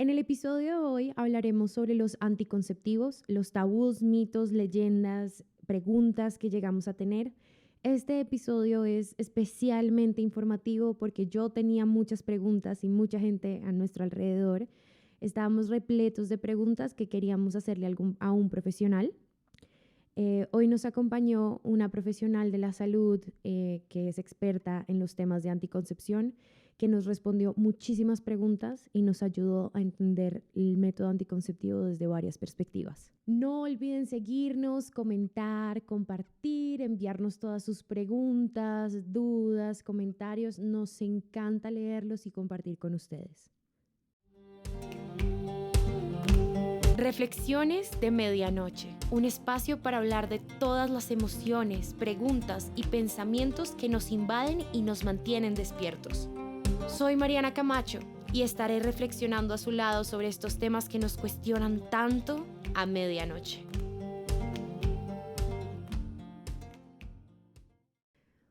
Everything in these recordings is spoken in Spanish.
En el episodio de hoy hablaremos sobre los anticonceptivos, los tabús, mitos, leyendas, preguntas que llegamos a tener. Este episodio es especialmente informativo porque yo tenía muchas preguntas y mucha gente a nuestro alrededor. Estábamos repletos de preguntas que queríamos hacerle a un profesional. Hoy nos acompañó una profesional de la salud que es experta en los temas de anticoncepción, que nos respondió muchísimas preguntas y nos ayudó a entender el método anticonceptivo desde varias perspectivas. No olviden seguirnos, comentar, compartir, enviarnos todas sus preguntas, dudas, comentarios. Nos encanta leerlos y compartir con ustedes. Reflexiones de Medianoche, un espacio para hablar de todas las emociones, preguntas y pensamientos que nos invaden y nos mantienen despiertos. Soy Mariana Camacho y estaré reflexionando a su lado sobre estos temas que nos cuestionan tanto a medianoche.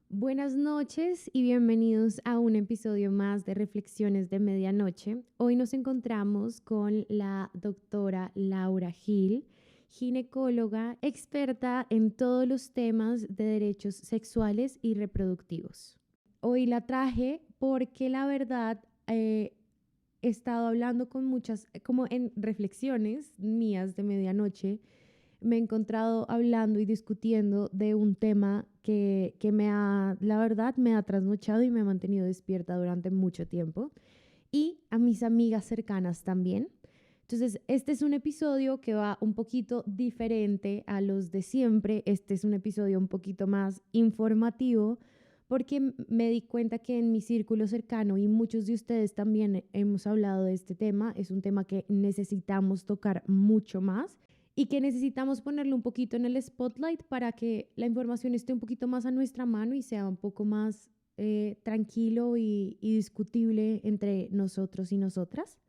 Buenas noches y bienvenidos a un episodio más de Reflexiones de Medianoche. Hoy nos encontramos con la doctora Laura Gil, ginecóloga experta en todos los temas de derechos sexuales y reproductivos. Hoy la traje porque la verdad he estado hablando con muchas, como en reflexiones mías de medianoche, me he encontrado hablando y discutiendo de un tema que la verdad, me ha trasnochado y me ha mantenido despierta durante mucho tiempo. Y a mis amigas cercanas también. Entonces, este es un episodio que va un poquito diferente a los de siempre. Este es un episodio un poquito más informativo porque me di cuenta que en mi círculo cercano y muchos de ustedes también hemos hablado de este tema. Es un tema que necesitamos tocar mucho más y que necesitamos ponerlo un poquito en el spotlight para que la información esté un poquito más a nuestra mano y sea un poco más tranquilo y discutible entre nosotros y nosotras.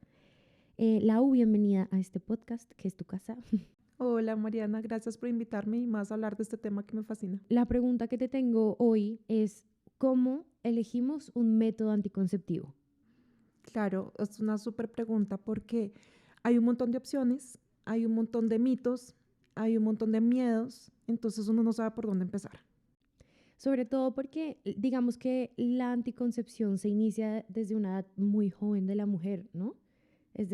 Lau, bienvenida a este podcast, que es tu casa. Hola Mariana, gracias por invitarme y más a hablar de este tema que me fascina. La pregunta que te tengo hoy es, ¿cómo elegimos un método anticonceptivo? Claro, es una súper pregunta porque hay un montón de opciones, hay un montón de mitos, hay un montón de miedos, entonces uno no sabe por dónde empezar. Sobre todo porque digamos que la anticoncepción se inicia desde una edad muy joven de la mujer, ¿no? Es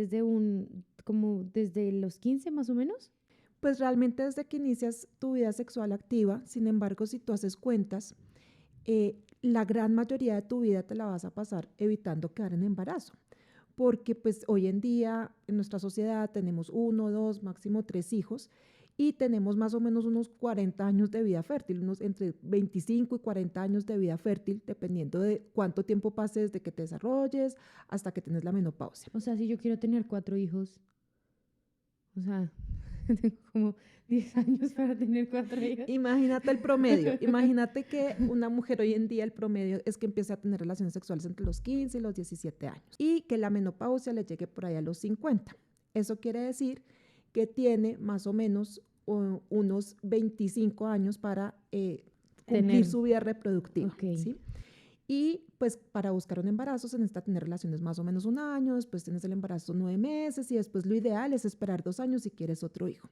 como desde los 15 más o menos. Pues realmente desde que inicias tu vida sexual activa, sin embargo, si tú haces cuentas, la gran mayoría de tu vida te la vas a pasar evitando quedar en embarazo. Porque pues hoy en día en nuestra sociedad tenemos 1, 2, máximo 3 hijos y tenemos más o menos unos 40 años de vida fértil, unos entre 25 y 40 años de vida fértil, dependiendo de cuánto tiempo pase desde que te desarrolles hasta que tienes la menopausia. O sea, si yo quiero tener 4 hijos, o sea, tengo como 10 años para tener 4 hijos. Imagínate el promedio, imagínate que una mujer hoy en día el promedio es que empiece a tener relaciones sexuales entre los 15 y los 17 años y que la menopausia le llegue por ahí a los 50. Eso quiere decir que tiene más o menos unos 25 años para cumplir su vida reproductiva. Okay. ¿Sí? Y pues para buscar un embarazo se necesita tener relaciones más o menos 1 año, después tienes el embarazo 9 meses y después lo ideal es esperar 2 años si quieres otro hijo.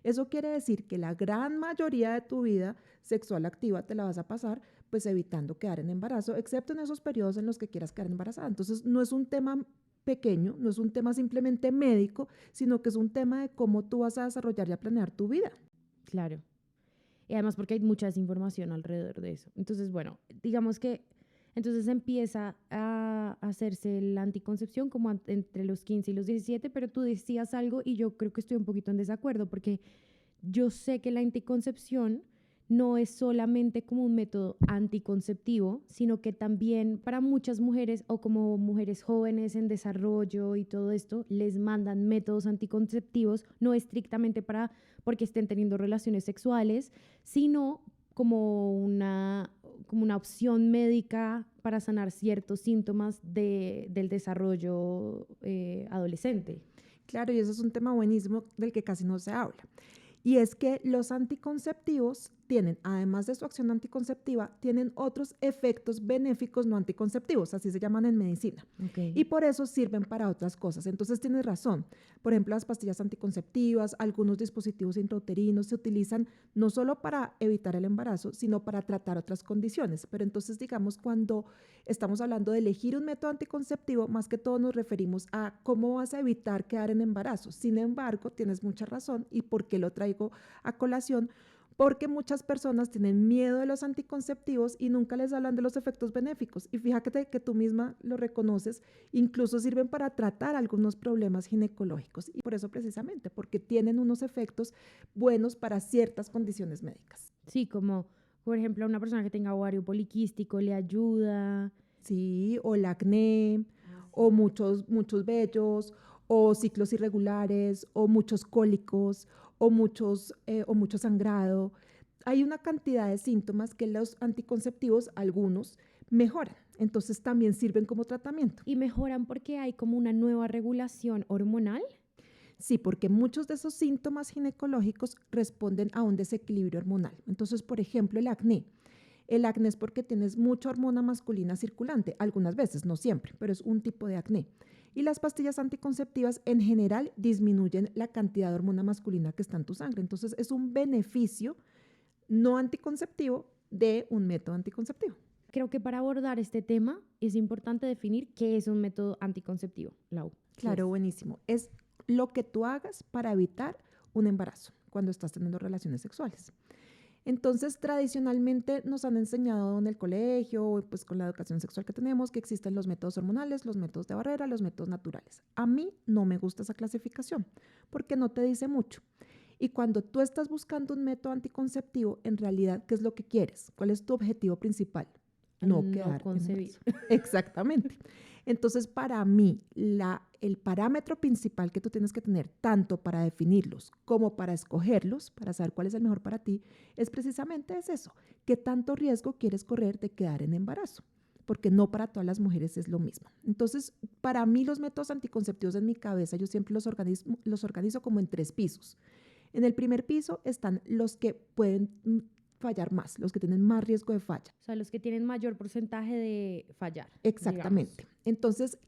Eso quiere decir que la gran mayoría de tu vida sexual activa te la vas a pasar pues evitando quedar en embarazo, excepto en esos periodos en los que quieras quedar embarazada. Entonces no es un tema pequeño, no es un tema simplemente médico, sino que es un tema de cómo tú vas a desarrollar y a planear tu vida. Claro. Y además porque hay mucha desinformación alrededor de eso. Entonces, bueno, digamos que entonces empieza a hacerse la anticoncepción como entre los 15 y los 17, pero tú decías algo y yo creo que estoy un poquito en desacuerdo porque yo sé que la anticoncepción no es solamente como un método anticonceptivo, sino que también para muchas mujeres o como mujeres jóvenes en desarrollo y todo esto, les mandan métodos anticonceptivos, no estrictamente porque estén teniendo relaciones sexuales, sino como una opción médica para sanar ciertos síntomas del desarrollo adolescente. Claro, y eso es un tema buenísimo del que casi no se habla. Y es que los anticonceptivos tienen, además de su acción anticonceptiva, tienen otros efectos benéficos no anticonceptivos, así se llaman en medicina. Okay. Y por eso sirven para otras cosas. Entonces tienes razón. Por ejemplo, las pastillas anticonceptivas, algunos dispositivos intrauterinos se utilizan no solo para evitar el embarazo, sino para tratar otras condiciones. Pero entonces, digamos, cuando estamos hablando de elegir un método anticonceptivo, más que todo nos referimos a cómo vas a evitar quedar en embarazo. Sin embargo, tienes mucha razón. ¿Y por qué lo traigo a colación? Porque muchas personas tienen miedo de los anticonceptivos y nunca les hablan de los efectos benéficos. Y fíjate que tú misma lo reconoces, incluso sirven para tratar algunos problemas ginecológicos. Y por eso precisamente, porque tienen unos efectos buenos para ciertas condiciones médicas. Sí, como por ejemplo una persona que tenga ovario poliquístico le ayuda. Sí, o el acné, o muchos vellos, o ciclos irregulares, o muchos cólicos, o mucho sangrado. Hay una cantidad de síntomas que los anticonceptivos, algunos, mejoran. Entonces también sirven como tratamiento. ¿Y mejoran porque hay como una nueva regulación hormonal? Sí, porque muchos de esos síntomas ginecológicos responden a un desequilibrio hormonal. Entonces, por ejemplo, el acné. El acné es porque tienes mucha hormona masculina circulante, algunas veces, no siempre, pero es un tipo de acné. Y las pastillas anticonceptivas en general disminuyen la cantidad de hormona masculina que está en tu sangre. Entonces es un beneficio no anticonceptivo de un método anticonceptivo. Creo que para abordar este tema es importante definir qué es un método anticonceptivo, Lau. Claro, buenísimo. Es lo que tú hagas para evitar un embarazo cuando estás teniendo relaciones sexuales. Entonces, tradicionalmente nos han enseñado en el colegio, pues con la educación sexual que tenemos, que existen los métodos hormonales, los métodos de barrera, los métodos naturales. A mí no me gusta esa clasificación porque no te dice mucho. Y cuando tú estás buscando un método anticonceptivo, en realidad, ¿qué es lo que quieres? ¿Cuál es tu objetivo principal? No quedar concebir. Exactamente. Entonces, para mí, el parámetro principal que tú tienes que tener, tanto para definirlos como para escogerlos, para saber cuál es el mejor para ti, es precisamente eso. ¿Qué tanto riesgo quieres correr de quedar en embarazo? Porque no para todas las mujeres es lo mismo. Entonces, para mí los métodos anticonceptivos en mi cabeza, yo siempre los organizo como en 3 pisos. En el primer piso están los que pueden fallar más, los que tienen más riesgo de falla. O sea, los que tienen mayor porcentaje de fallar. Exactamente. Digamos. Entonces,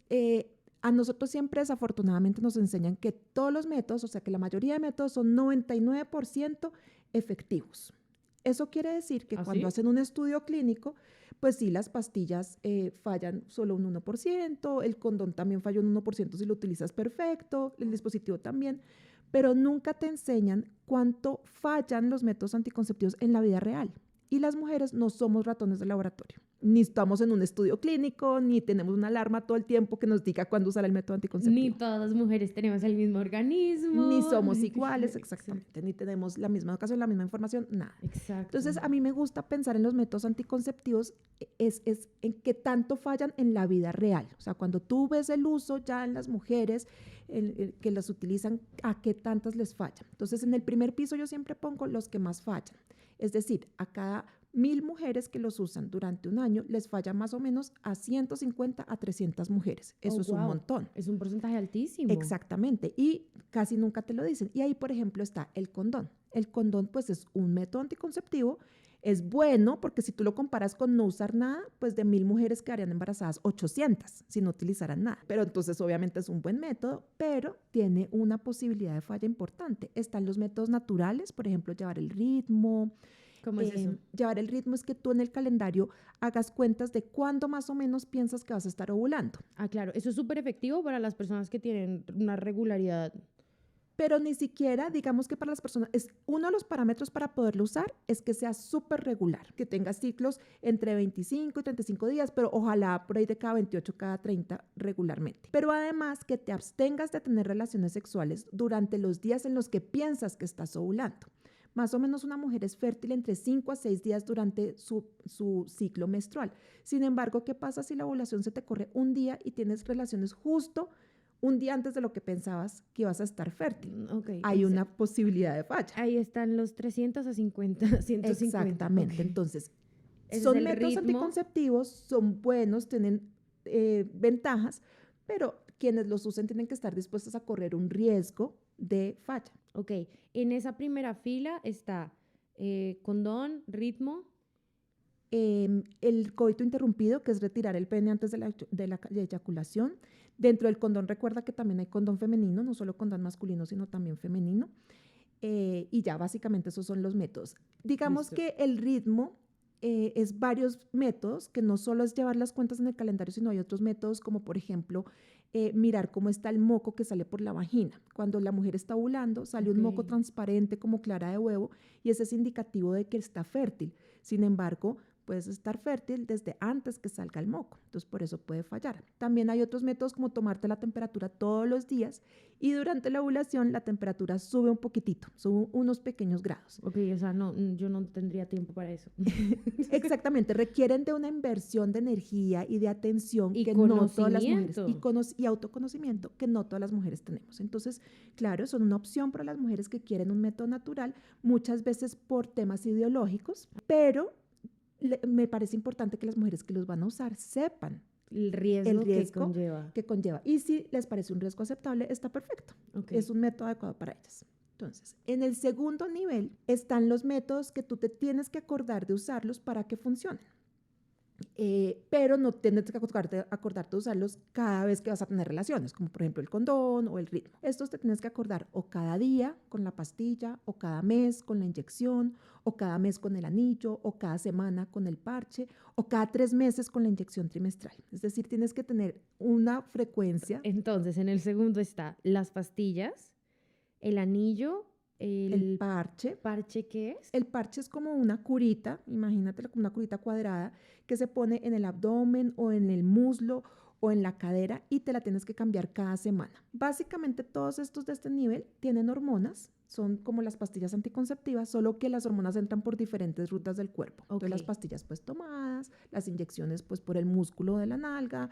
a nosotros siempre desafortunadamente nos enseñan que todos los métodos, o sea, que la mayoría de métodos son 99% efectivos. Eso quiere decir que cuando hacen un estudio clínico, pues sí, las pastillas fallan solo un 1%, el condón también falla un 1% si lo utilizas perfecto, el dispositivo también, pero nunca te enseñan cuánto fallan los métodos anticonceptivos en la vida real. Y las mujeres no somos ratones de laboratorio. Ni estamos en un estudio clínico, ni tenemos una alarma todo el tiempo que nos diga cuándo usar el método anticonceptivo. Ni todas las mujeres tenemos el mismo organismo. Ni somos iguales, exactamente. Ni tenemos la misma educación, la misma información, nada. Exacto. Entonces, a mí me gusta pensar en los métodos anticonceptivos es en qué tanto fallan en la vida real. O sea, cuando tú ves el uso ya en las mujeres que las utilizan, a qué tantas les fallan. Entonces, en el primer piso yo siempre pongo los que más fallan. Es decir, a cada 1000 mujeres que los usan durante un año, les falla más o menos a 150 a 300 mujeres. Eso es un montón. Es un porcentaje altísimo. Exactamente. Y casi nunca te lo dicen. Y ahí, por ejemplo, está el condón. El condón, pues, es un método anticonceptivo. Es bueno porque si tú lo comparas con no usar nada, pues de 1000 mujeres quedarían embarazadas 800 si no utilizaran nada. Pero entonces obviamente es un buen método, pero tiene una posibilidad de falla importante. Están los métodos naturales, por ejemplo, llevar el ritmo. ¿Cómo es eso? Llevar el ritmo es que tú en el calendario hagas cuentas de cuándo más o menos piensas que vas a estar ovulando. Ah, claro. Eso es súper efectivo para las personas que tienen una regularidad. Pero ni siquiera, digamos que para las personas, es uno de los parámetros para poderlo usar es que sea súper regular, que tenga ciclos entre 25 y 35 días, pero ojalá por ahí de cada 28, cada 30 regularmente. Pero además que te abstengas de tener relaciones sexuales durante los días en los que piensas que estás ovulando. Más o menos una mujer es fértil entre 5 a 6 días durante su ciclo menstrual. Sin embargo, ¿qué pasa si la ovulación se te corre un día y tienes relaciones justo un día antes de lo que pensabas que ibas a estar fértil? Okay, hay una posibilidad de falla. Ahí están los 300 a 50, 150. Exactamente. Okay. Entonces, Ese son es el métodos ritmo. anticonceptivos, son buenos, tienen ventajas, pero quienes los usen tienen que estar dispuestos a correr un riesgo de falla. Ok, en esa primera fila está Condón, ritmo. El coito interrumpido, que es retirar el pene antes de la eyaculación. Dentro del condón, recuerda que también hay condón femenino, no solo condón masculino, sino también femenino. Y ya, básicamente esos son los métodos. Digamos que el ritmo es varios métodos, que no solo es llevar las cuentas en el calendario, sino hay otros métodos como, por ejemplo, mirar cómo está el moco que sale por la vagina. Cuando la mujer está ovulando, sale un moco transparente como clara de huevo y ese es indicativo de que está fértil. Sin embargo, puedes estar fértil desde antes que salga el moco, entonces por eso puede fallar. También hay otros métodos como tomarte la temperatura todos los días y durante la ovulación la temperatura sube un poquitito, sube unos pequeños grados. Ok, o sea, no, yo no tendría tiempo para eso. Exactamente, requieren de una inversión de energía y de atención que no todas las mujeres, y autoconocimiento que no todas las mujeres tenemos. Entonces, claro, son una opción para las mujeres que quieren un método natural, muchas veces por temas ideológicos, pero me parece importante que las mujeres que los van a usar sepan el riesgo que conlleva. Y si les parece un riesgo aceptable, está perfecto. Okay. Es un método adecuado para ellas. Entonces, en el segundo nivel están los métodos que tú te tienes que acordar de usarlos para que funcionen. Pero no tienes que acordarte de usarlos cada vez que vas a tener relaciones, como por ejemplo el condón o el ritmo. Estos te tienes que acordar o cada día con la pastilla, o cada mes con la inyección, o cada mes con el anillo, o cada semana con el parche, o cada 3 meses con la inyección trimestral. Es decir, tienes que tener una frecuencia. Entonces, en el segundo está las pastillas, el anillo, el parche. ¿Parche qué es? El parche es como una curita, imagínatelo como una curita cuadrada que se pone en el abdomen o en el muslo o en la cadera y te la tienes que cambiar cada semana. Básicamente todos estos de este nivel tienen hormonas, son como las pastillas anticonceptivas, solo que las hormonas entran por diferentes rutas del cuerpo. Okay. Entonces las pastillas pues tomadas, las inyecciones pues por el músculo de la nalga,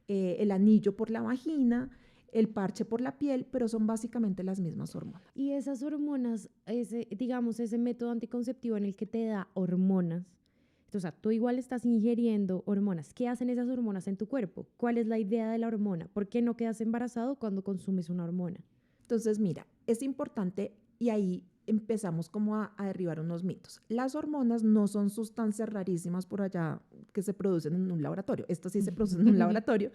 el anillo por la vagina, el parche por la piel, pero son básicamente las mismas hormonas. Y esas hormonas, ese método anticonceptivo en el que te da hormonas, o sea, tú igual estás ingiriendo hormonas. ¿Qué hacen esas hormonas en tu cuerpo? ¿Cuál es la idea de la hormona? ¿Por qué no quedas embarazado cuando consumes una hormona? Entonces, mira, es importante y ahí empezamos como a derribar unos mitos. Las hormonas no son sustancias rarísimas por allá que se producen en un laboratorio. Estas sí se producen en un laboratorio.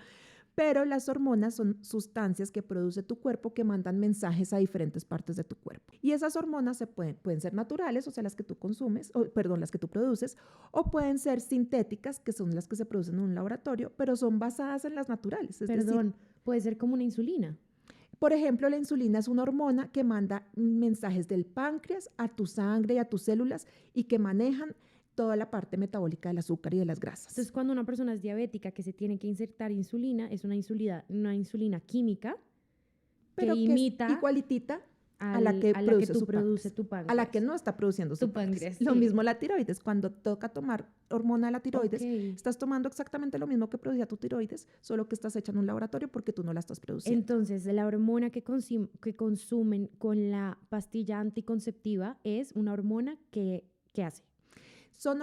Pero las hormonas son sustancias que produce tu cuerpo que mandan mensajes a diferentes partes de tu cuerpo. Y esas hormonas pueden ser naturales, o sea, las que tú las que tú produces, o pueden ser sintéticas, que son las que se producen en un laboratorio, pero son basadas en las naturales. Puede ser como una insulina. Por ejemplo, la insulina es una hormona que manda mensajes del páncreas a tu sangre y a tus células y que manejan toda la parte metabólica del azúcar y de las grasas. Entonces, cuando una persona es diabética que se tiene que insertar insulina, es una insulina química, pero que imita igualitita a la que produce tu páncreas. A la que no está produciendo su páncreas. Sí. Lo mismo la tiroides. Cuando toca tomar hormona de la tiroides, estás tomando exactamente lo mismo que producía tu tiroides, solo que estás hecha en un laboratorio porque tú no la estás produciendo. Entonces, la hormona que consumen con la pastilla anticonceptiva es una hormona que hace. Son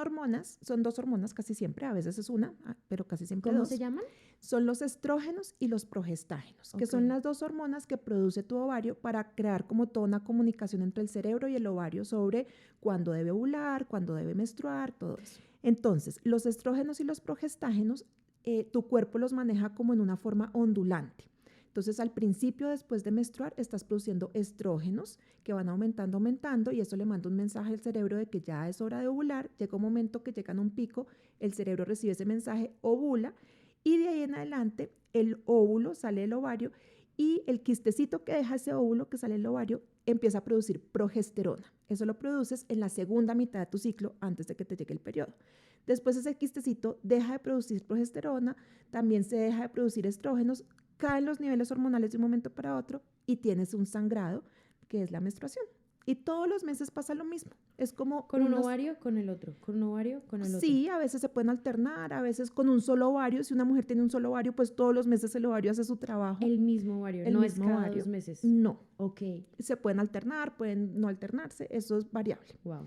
dos hormonas casi siempre, a veces es una, pero casi siempre dos. ¿Cómo se llaman? Son los estrógenos y los progestágenos, que son las dos hormonas que produce tu ovario para crear como toda una comunicación entre el cerebro y el ovario sobre cuándo debe ovular, cuándo debe menstruar, todo eso. Entonces, los estrógenos y los progestágenos, tu cuerpo los maneja como en una forma ondulante. Entonces, al principio, después de menstruar, estás produciendo estrógenos que van aumentando y eso le manda un mensaje al cerebro de que ya es hora de ovular. Llega un momento que llegan a un pico, el cerebro recibe ese mensaje, ovula y de ahí en adelante el óvulo sale del ovario y el quistecito que deja ese óvulo que sale del ovario empieza a producir progesterona. Eso lo produces en la segunda mitad de tu ciclo antes de que te llegue el periodo. Después ese quistecito deja de producir progesterona, también se deja de producir estrógenos, caen los niveles hormonales de un momento para otro y tienes un sangrado, que es la menstruación. Y todos los meses pasa lo mismo. Es como ¿Con un ovario? ¿Con el otro? ¿Con un ovario? ¿Con el otro? Sí, a veces se pueden alternar, a veces con un solo ovario. Si una mujer tiene un solo ovario, pues todos los meses el ovario hace su trabajo. El mismo ovario, no es cada 2 meses. No. Ok. Se pueden alternar, pueden no alternarse, eso es variable. Wow.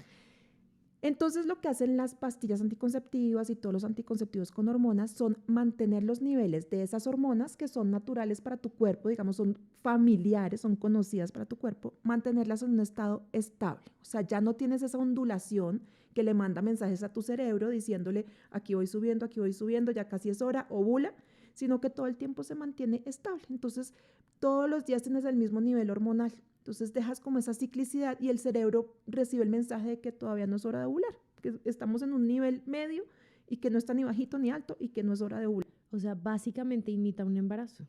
Entonces lo que hacen las pastillas anticonceptivas y todos los anticonceptivos con hormonas son mantener los niveles de esas hormonas que son naturales para tu cuerpo, digamos, son familiares, son conocidas para tu cuerpo, mantenerlas en un estado estable. O sea, ya no tienes esa ondulación que le manda mensajes a tu cerebro diciéndole aquí voy subiendo, ya casi es hora, ovula, sino que todo el tiempo se mantiene estable. Entonces, todos los días tienes el mismo nivel hormonal. Entonces dejas como esa ciclicidad y el cerebro recibe el mensaje de que todavía no es hora de ovular, que estamos en un nivel medio y que no está ni bajito ni alto y que no es hora de ovular. O sea, básicamente imita un embarazo.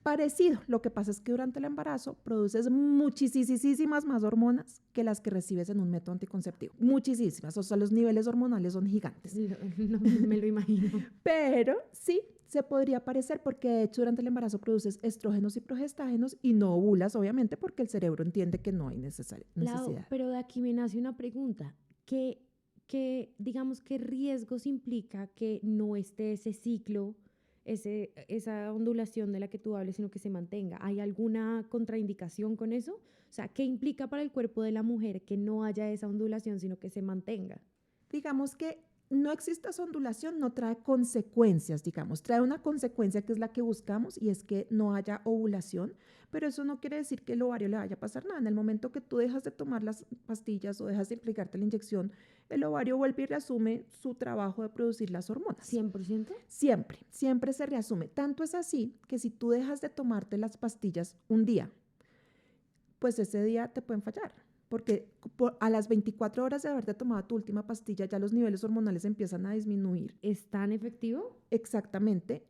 Parecido, lo que pasa es que durante el embarazo produces muchísimas más hormonas que las que recibes en un método anticonceptivo. Muchísimas, o sea, los niveles hormonales son gigantes. No, me lo imagino. Pero sí, se podría parecer porque de hecho durante el embarazo produces estrógenos y progestágenos y no ovulas, obviamente, porque el cerebro entiende que no hay necesidad. Pero de aquí me nace una pregunta. Digamos, qué riesgos implica que no esté ese ciclo, esa ondulación de la que tú hables, sino que se mantenga? ¿Hay alguna contraindicación con eso? O sea, ¿qué implica para el cuerpo de la mujer que no haya esa ondulación, sino que se mantenga? Digamos que no existe esa ondulación, no trae consecuencias, digamos, trae una consecuencia que es la que buscamos y es que no haya ovulación, pero eso no quiere decir que el ovario le vaya a pasar nada. En el momento que tú dejas de tomar las pastillas o dejas de aplicarte la inyección, el ovario vuelve y reasume su trabajo de producir las hormonas. ¿100%? Siempre se reasume. Tanto es así que si tú dejas de tomarte las pastillas un día, pues ese día te pueden fallar. Porque a las 24 horas de haberte tomado tu última pastilla, ya los niveles hormonales empiezan a disminuir. ¿Es tan efectivo? Exactamente,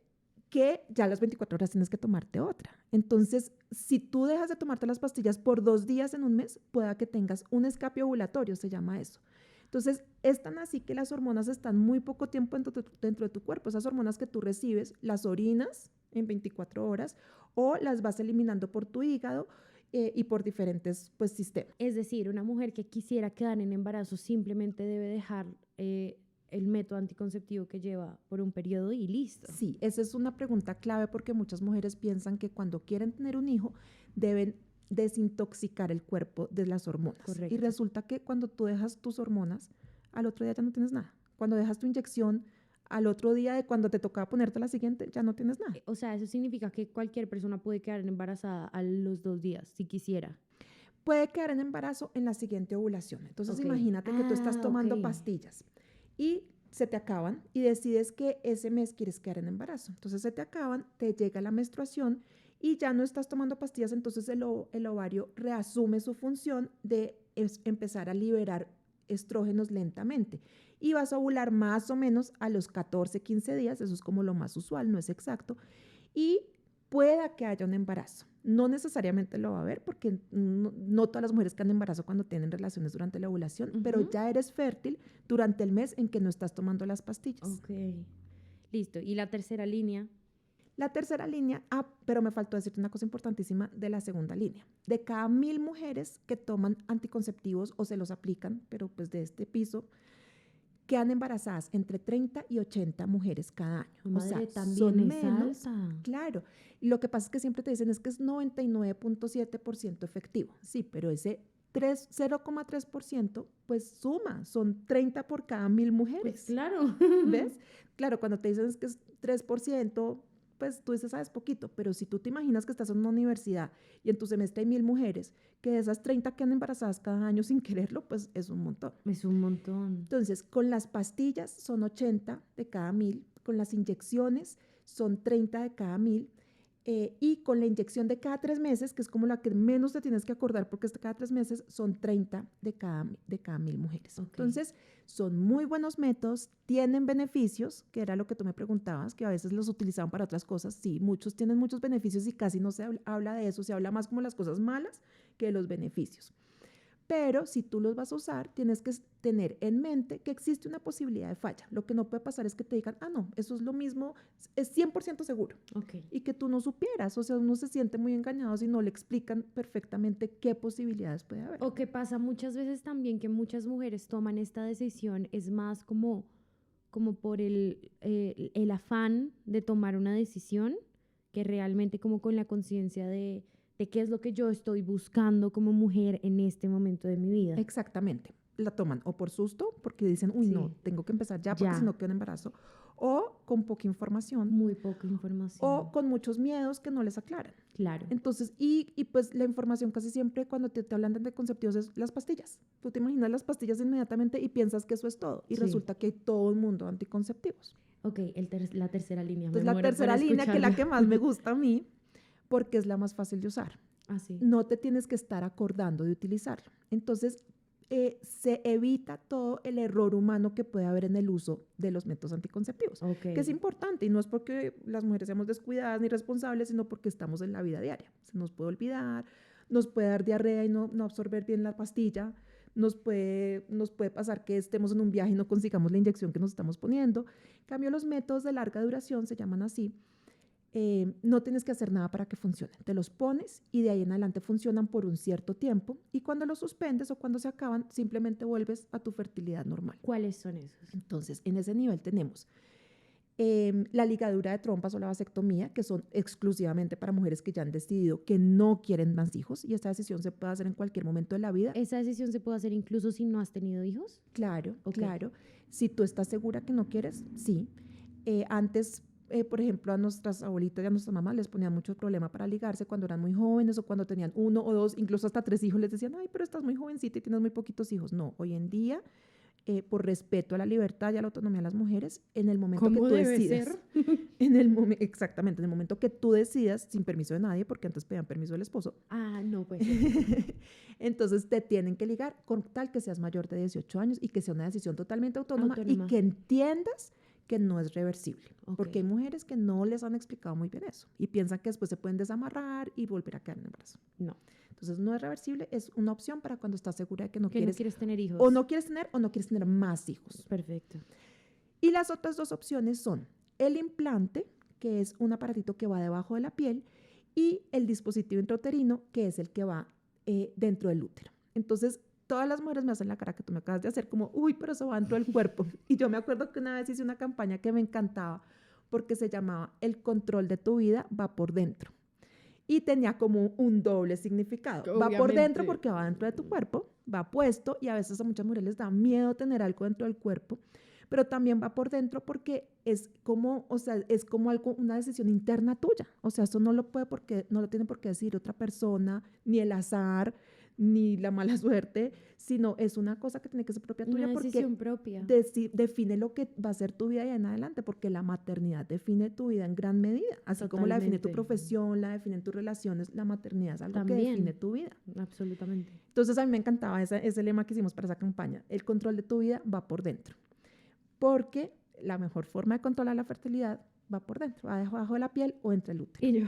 que ya a las 24 horas tienes que tomarte otra. Entonces, si tú dejas de tomarte las pastillas por 2 días en un mes, pueda que tengas un escape ovulatorio, se llama eso. Entonces, es tan así que las hormonas están muy poco tiempo dentro de tu cuerpo. Esas hormonas que tú recibes, las orinas en 24 horas o las vas eliminando por tu hígado, y por diferentes sistemas. Es decir, una mujer que quisiera quedar en embarazo simplemente debe dejar el método anticonceptivo que lleva por un periodo y listo. Sí, esa es una pregunta clave porque muchas mujeres piensan que cuando quieren tener un hijo deben desintoxicar el cuerpo de las hormonas. Correcto. Y resulta que cuando tú dejas tus hormonas, al otro día ya no tienes nada. Cuando dejas tu inyección, al otro día de cuando te tocaba ponerte la siguiente, ya no tienes nada. O sea, eso significa que cualquier persona puede quedar embarazada a los 2 días, si quisiera. Puede quedar en embarazo en la siguiente ovulación. Entonces, imagínate que tú estás tomando pastillas y se te acaban y decides que ese mes quieres quedar en embarazo. Entonces, se te acaban, te llega la menstruación y ya no estás tomando pastillas, entonces el ovario reasume su función de empezar a liberar estrógenos lentamente. Y vas a ovular más o menos a los 14, 15 días, eso es como lo más usual, no es exacto, y pueda que haya un embarazo. No necesariamente lo va a haber porque no todas las mujeres quedan en embarazo cuando tienen relaciones durante la ovulación, pero ya eres fértil durante el mes en que no estás tomando las pastillas. Ok, listo. ¿Y la tercera línea? La tercera línea, pero me faltó decirte una cosa importantísima de la segunda línea. De cada 1,000 mujeres que toman anticonceptivos o se los aplican, pero pues de este piso, quedan embarazadas entre 30 y 80 mujeres cada año. Madre, o sea, también son es menos. alta. Claro. Y lo que pasa es que siempre te dicen es que es 99.7% efectivo. Sí, pero ese 0,3% pues suma, son 30 por cada 1,000 mujeres. Pues claro. ¿Ves? Claro, cuando te dicen que es 3%, pues tú dices, sabes poquito, pero si tú te imaginas que estás en una universidad y en tu semestre hay 1,000 mujeres, que de esas 30 quedan embarazadas cada año sin quererlo, pues es un montón. Es un montón. Entonces, con las pastillas son 80 de cada 1,000, con las inyecciones son 30 de cada 1,000, y con la inyección de cada 3 meses, que es como la que menos te tienes que acordar porque es de cada 3 meses, son 30 de cada 1,000 mujeres. Okay. Entonces, son muy buenos métodos, tienen beneficios, que era lo que tú me preguntabas, que a veces los utilizaban para otras cosas. Sí, muchos tienen muchos beneficios y casi no se habla de eso, se habla más como las cosas malas que de los beneficios. Pero si tú los vas a usar, tienes que tener en mente que existe una posibilidad de falla. Lo que no puede pasar es que te digan, no, eso es lo mismo, es 100% seguro. Okay. Y que tú no supieras, o sea, uno se siente muy engañado si no le explican perfectamente qué posibilidades puede haber. O que pasa muchas veces también que muchas mujeres toman esta decisión, es más como por el afán de tomar una decisión, que realmente como con la conciencia de qué es lo que yo estoy buscando como mujer en este momento de mi vida. Exactamente. la toman o por susto, porque dicen, uy, Sí. no, tengo que empezar ya porque Ya. si no quedo en embarazo, o con poca información, Muy poca información. o con muchos miedos que no les aclaran. Claro. Entonces, y pues la información casi siempre cuando te hablan de anticonceptivos es las pastillas. Tú te imaginas las pastillas inmediatamente y piensas que eso es todo. Y Sí. resulta que hay todo un mundo de anticonceptivos. Ok, la tercera línea. Entonces, me la muero tercera por línea, que es la que escucharla. más me gusta a mí, porque es la más fácil de usar. Ah, sí. No te tienes que estar acordando de utilizarlo. Entonces, se evita todo el error humano que puede haber en el uso de los métodos anticonceptivos, Ok. que es importante y no es porque las mujeres seamos descuidadas ni responsables, sino porque estamos en la vida diaria. Se nos puede olvidar, nos puede dar diarrea y no absorber bien la pastilla, nos puede pasar que estemos en un viaje y no consigamos la inyección que nos estamos poniendo. En cambio, los métodos de larga duración se llaman así. No tienes que hacer nada para que funcionen. Te los pones y de ahí en adelante funcionan por un cierto tiempo y cuando los suspendes o cuando se acaban, simplemente vuelves a tu fertilidad normal. ¿Cuáles son esos? Entonces, en ese nivel tenemos la ligadura de trompas o la vasectomía, que son exclusivamente para mujeres que ya han decidido que no quieren más hijos y esta decisión se puede hacer en cualquier momento de la vida. ¿Esa decisión se puede hacer incluso si no has tenido hijos? Claro, Ok. claro. Si tú estás segura que no quieres, sí. Antes, por ejemplo, a nuestras abuelitas y a nuestras mamás les ponían mucho problema para ligarse cuando eran muy jóvenes o cuando tenían 1 o 2, incluso hasta 3 hijos, les decían, ay, pero estás muy jovencita y tienes muy poquitos hijos. No, hoy en día, por respeto a la libertad y a la autonomía de las mujeres, en el momento que ¿Cómo tú debe decidas, ser? exactamente, en el momento que tú decidas, sin permiso de nadie, porque antes pedían permiso del esposo, Ah, no, pues. entonces te tienen que ligar con tal que seas mayor de 18 años y que sea una decisión totalmente autónoma. Autónoma. Y que entiendas que no es reversible, Ok. porque hay mujeres que no les han explicado muy bien eso y piensan que después se pueden desamarrar y volver a quedar en embarazo. No. Entonces no es reversible, es una opción para cuando estás segura de que no Que no quieres quieres tener hijos. o no quieres tener más hijos. Perfecto. Y las otras 2 opciones son el implante, que es un aparatito que va debajo de la piel, y el dispositivo intrauterino, que es el que va dentro del útero. Entonces, todas las mujeres me hacen la cara que tú me acabas de hacer, como, uy, pero eso va dentro del cuerpo. Y yo me acuerdo que una vez hice una campaña que me encantaba porque se llamaba El control de tu vida va por dentro. Y tenía como un doble significado. Va por Obviamente. dentro porque va dentro de tu cuerpo, va puesto y a veces a muchas mujeres les da miedo tener algo dentro del cuerpo, pero también va por dentro porque es como, o sea, es como algo, una decisión interna tuya. O sea, eso no lo tiene por qué decir otra persona, ni el azar, ni la mala suerte, sino es una cosa que tiene que ser propia tuya Una porque decisión propia. define lo que va a ser tu vida de ahí en adelante, porque la maternidad define tu vida en gran medida, así como la define tu Totalmente. profesión, la definen tus relaciones, la maternidad es algo que También. define tu vida. Absolutamente. Entonces a mí me encantaba ese lema que hicimos para esa campaña, el control de tu vida va por dentro, porque la mejor forma de controlar la fertilidad va por dentro, va debajo de la piel o entre el útero. Y yo,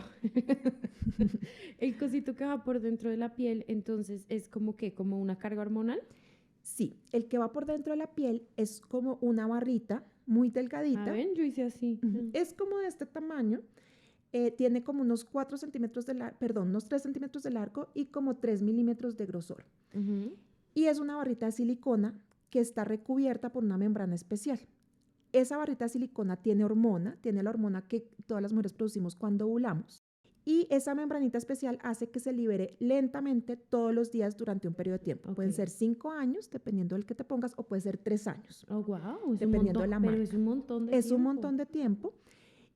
el cosito que va por dentro de la piel, entonces es como que, como una carga hormonal. Sí, el que va por dentro de la piel es como una barrita muy delgadita. ¿Ven? Yo hice así. Es como de este tamaño, tiene como unos 4 centímetros unos 3 centímetros de largo y como 3 milímetros de grosor. Ujú. Y es una barrita de silicona que está recubierta por una membrana especial. Esa barrita de silicona tiene la hormona que todas las mujeres producimos cuando ovulamos. Y esa membranita especial hace que se libere lentamente todos los días durante un periodo de tiempo. Ok. Pueden ser 5 años, dependiendo del que te pongas, o puede ser 3 años. Oh, wow. Es Dependiendo de la pero marca. es un montón de Es un tiempo. montón de tiempo.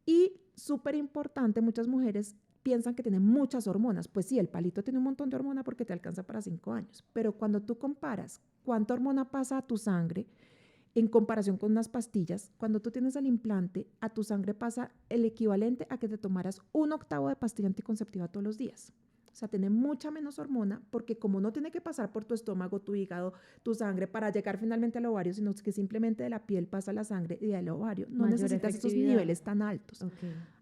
Y súper importante, muchas mujeres piensan que tienen muchas hormonas. Pues sí, el palito tiene un montón de hormona porque te alcanza para 5 años. Pero cuando tú comparas cuánta hormona pasa a tu sangre en comparación con unas pastillas, cuando tú tienes el implante, a tu sangre pasa el equivalente a que te tomaras 1/8 de pastilla anticonceptiva todos los días. O sea, tiene mucha menos hormona porque como no tiene que pasar por tu estómago, tu hígado, tu sangre para llegar finalmente al ovario, sino que simplemente de la piel pasa la sangre y del ovario. No Mayor necesitas esos efectividad. niveles tan altos. Ok.